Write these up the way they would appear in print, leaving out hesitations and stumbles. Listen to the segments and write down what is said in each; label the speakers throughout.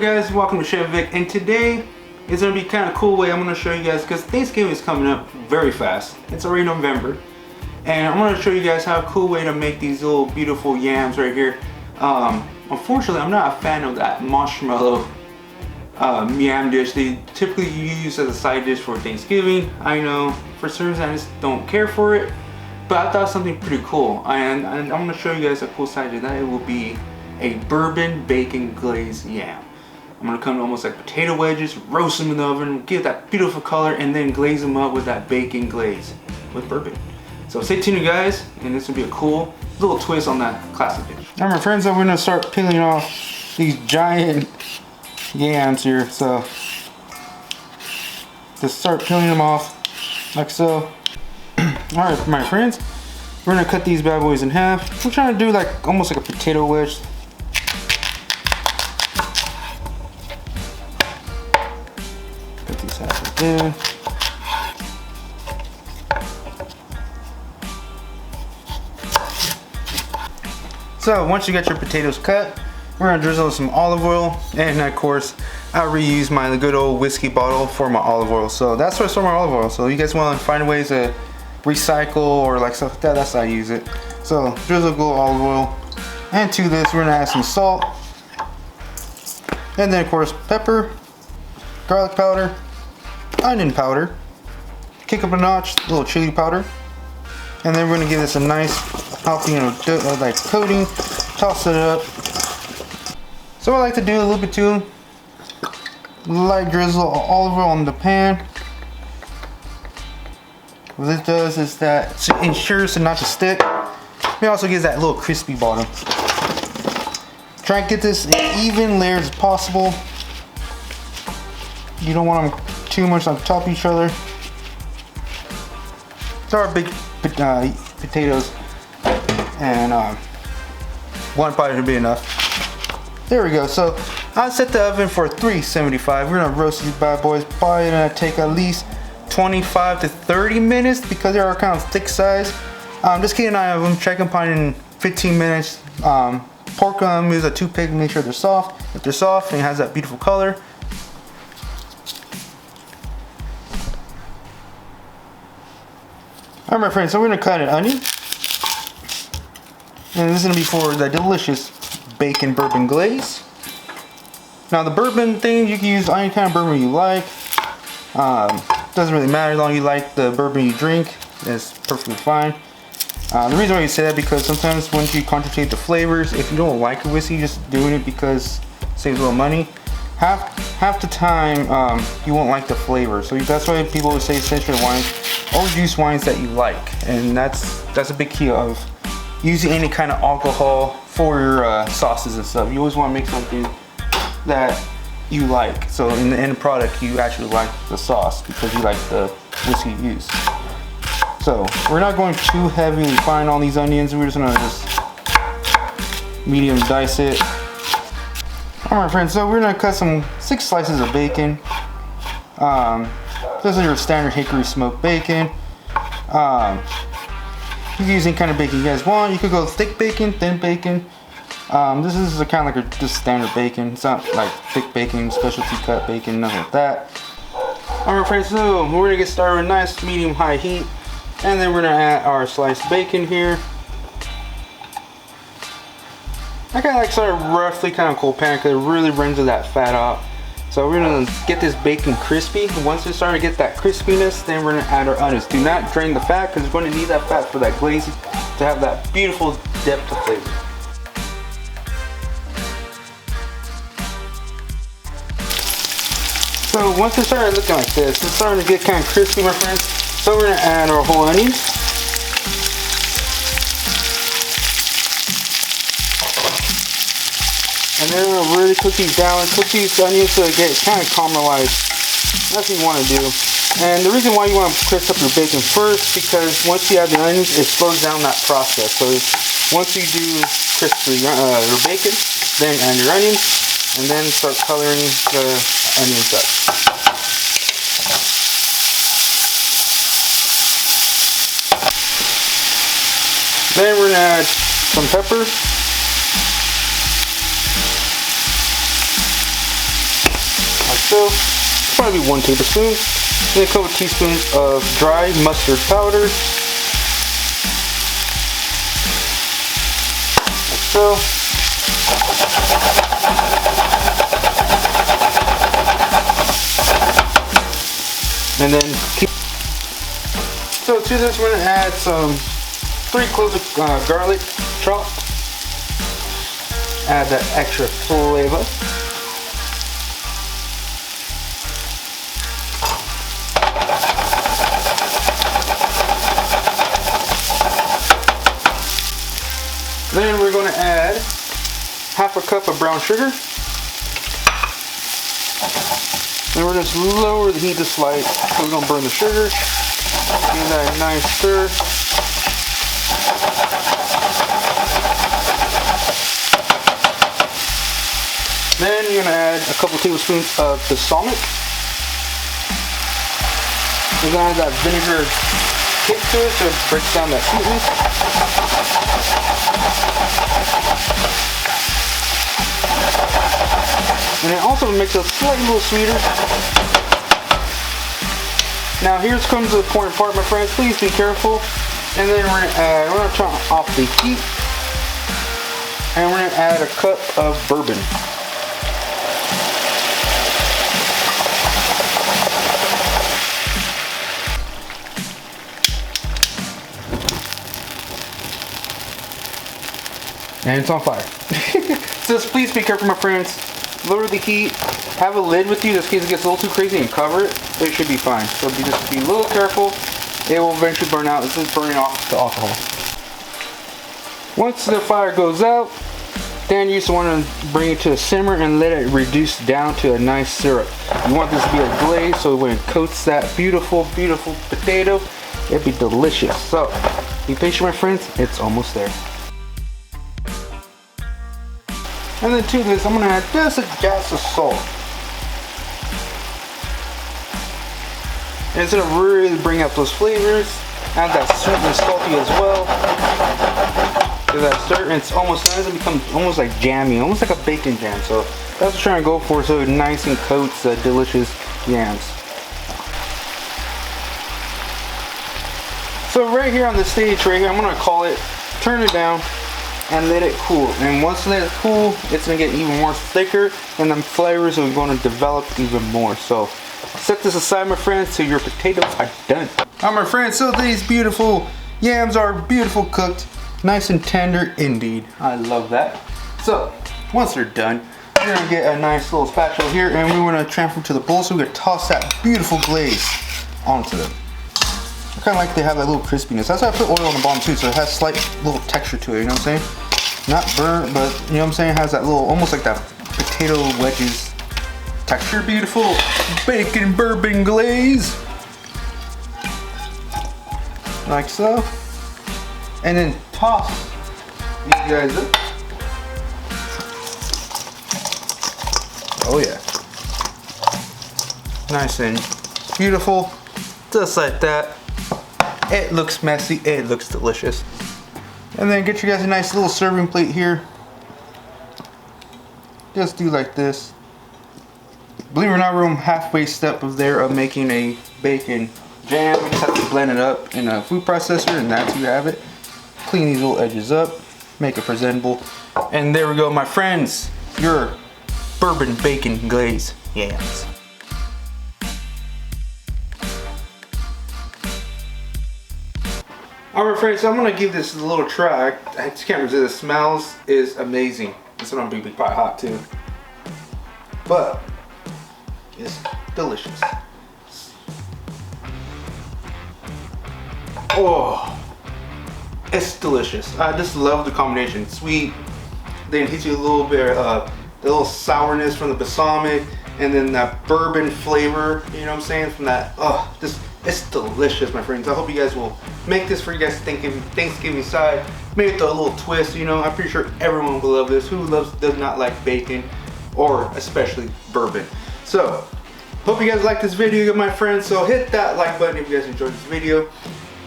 Speaker 1: guys, welcome to Chef Vic, and today is going to be kind of cool way I'm going to show you guys, because Thanksgiving is coming up very fast. It's already November, and I'm going to show you guys how a cool way to make these little beautiful yams right here. Unfortunately, I'm not a fan of that marshmallow yam dish they typically use as a side dish for Thanksgiving. I know for some reason I just don't care for it, but I thought something pretty cool, and I'm going to show you guys a cool side dish. That it will be a bourbon bacon glazed yam. I'm gonna come to almost like potato wedges, roast them in the oven, give that beautiful color, and then glaze them up with that bacon glaze with bourbon. So stay tuned, guys, and this will be a cool little twist on that classic dish. All right, my friends, we're gonna start peeling off these giant yams here. So just start peeling them off like so. All right, my friends, we're gonna cut these bad boys in half. We're trying to do like almost like a potato wedge. In. So once you get your potatoes cut, we're gonna drizzle some olive oil, and of course I reuse my good old whiskey bottle for my olive oil. So that's where I store my olive oil. So you guys want to find ways to recycle or like stuff like that, that's how I use it. So drizzle good olive oil, and to this we're gonna add some salt, and then of course pepper, garlic powder, onion powder, kick up a notch, a little chili powder, and then we're gonna give this a nice jalapeno like coating. Toss it up. So I like to do a little bit too, light drizzle olive oil on the pan. What this does is that it ensures it not to stick. It also gives that little crispy bottom. Try and get this in even layers as possible. You don't want them too much on top of each other. So our big potatoes, and one pie should be enough. There we go. So I set the oven for 375. We're gonna roast these bad boys. Probably gonna take at least 25 to 30 minutes because they are kind of thick size. Just keep an eye on them. Check them in 15 minutes. Pork them, use a toothpick, make sure they're soft. If they're soft and it has that beautiful color. All right, my friends, so we're gonna cut an onion, and this is gonna be for the delicious bacon bourbon glaze. Now the bourbon thing, you can use any kind of bourbon you like. Doesn't really matter as long as you like the bourbon you drink. It's perfectly fine. The reason why you say that because sometimes once you concentrate the flavors, if you don't like a whiskey, you're just doing it because it saves a little money. Half the time you won't like the flavor, so that's why people would say essential wines. Always use wines that you like, and that's a big key of using any kind of alcohol for your sauces and stuff. You always want to make something that you like, so in the end product you actually like the sauce because you like the whiskey you use. So we're not going too heavily fine on these onions. We're just gonna medium dice it. Alright, friends, so we're gonna cut 6 slices of bacon. This is your standard hickory smoked bacon. You can use any kind of bacon you guys want. You could go thick bacon, thin bacon. This is kind of like just standard bacon. It's not like thick bacon, specialty cut bacon, nothing like that. Alright, friends, so we're gonna get started with nice medium high heat, and then we're gonna add our sliced bacon here. I kind of like sort of roughly kind of cold pan because it really renders that fat out. So we're gonna get this bacon crispy. Once it starts to get that crispiness, then we're gonna add our onions. Do not drain the fat because we're gonna need that fat for that glaze to have that beautiful depth of flavor. So once it started looking like this, it's starting to get kind of crispy, my friends. So we're gonna add our whole onions. And then we're gonna really cook these down, cook these onions so they get kind of caramelized. That's what you want to do. And the reason why you want to crisp up your bacon first, because once you add the onions, it slows down that process. So once you do crisp your bacon, then add your onions, and then start coloring the onions up. Then we're gonna add some pepper. so. Probably 1 tablespoon. Then a couple teaspoons of dry mustard powder. Like so. And then so to this we're gonna add some 3 cloves of garlic chopped. Add that extra flavor. Then we're going to add half a cup of brown sugar. Then we're just lower the heat just slight so we don't burn the sugar. Give that a nice stir. Then you're going to add a couple tablespoons of balsamic. We're going to add that vinegar kick to it so it breaks down that sweetness. And it also makes it slightly a little sweeter. Now here comes the important part, my friends. Please be careful. And then we're gonna turn off the heat. And we're gonna add a cup of bourbon. And it's on fire. Just please be careful, my friends. Lower the heat. Have a lid with you just in case it gets a little too crazy and cover it. It should be fine. So just be a little careful. It will eventually burn out. This is burning off the alcohol. Once the fire goes out, then you just want to bring it to a simmer and let it reduce down to a nice syrup. You want this to be a glaze so when it coats that beautiful, beautiful potato, it'd be delicious. So be patient, my friends. It's almost there. And then to this, I'm going to add just a dash of salt. And it's going to really bring out those flavors. Add that sweet and salty as well. Give that stir, and it's almost done. It's going to become almost like jammy, almost like a bacon jam. So that's what I'm trying to go for, so it nice and coats the delicious yams. So right here on the stage, right here, I'm going to call it, turn it down, and let it cool. And once let it cool, it's gonna get even more thicker, and the flavors are going to develop even more. So set this aside, my friends, till your potatoes are done. Alright, my friends, so these beautiful yams are beautiful cooked, nice and tender indeed. I love that. So once they're done, we're gonna get a nice little spatula here, and we want to transfer them to the bowl, so we're gonna toss that beautiful glaze onto them. I kind of like they have that little crispiness. That's why I put oil on the bottom too, so it has slight little texture to it, you know what I'm saying? Not burnt, but you know what I'm saying? It has that little, almost like that potato wedges texture. Beautiful bacon bourbon glaze. Like so. And then toss these guys up. Oh yeah. Nice and beautiful. Just like that. It looks messy, it looks delicious. And then get you guys a nice little serving plate here. Just do like this. Believe it or not, we're on halfway step of making a bacon jam. We just have to blend it up in a food processor, and that's you have it. Clean these little edges up, make it presentable. And there we go, my friends. Your bourbon bacon glaze yams. Alright, friends, so I'm gonna give this a little try. I just can't resist. The smells is amazing. This one will be quite hot too, but it's delicious. Oh, it's delicious. I just love the combination. Sweet, then hits you a little bit of the little sourness from the balsamic, and then that bourbon flavor. You know what I'm saying? From that, it's delicious, my friends. I hope you guys will make this for you guys Thanksgiving side. Maybe with a little twist, you know. I'm pretty sure everyone will love this. Who does not like bacon, or especially bourbon? So, hope you guys like this video, my friends. So hit that like button if you guys enjoyed this video.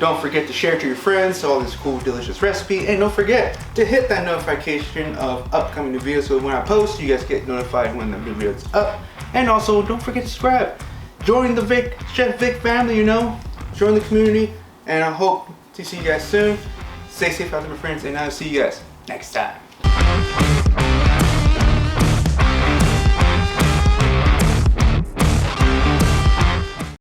Speaker 1: Don't forget to share to your friends all this cool, delicious recipe. And don't forget to hit that notification of upcoming new videos, so when I post, you guys get notified when the new video is up. And also, don't forget to subscribe. Join the Chef Vic family, you know. Join the community. And I hope to see you guys soon. Stay safe out there, my friends. And I'll see you guys next time.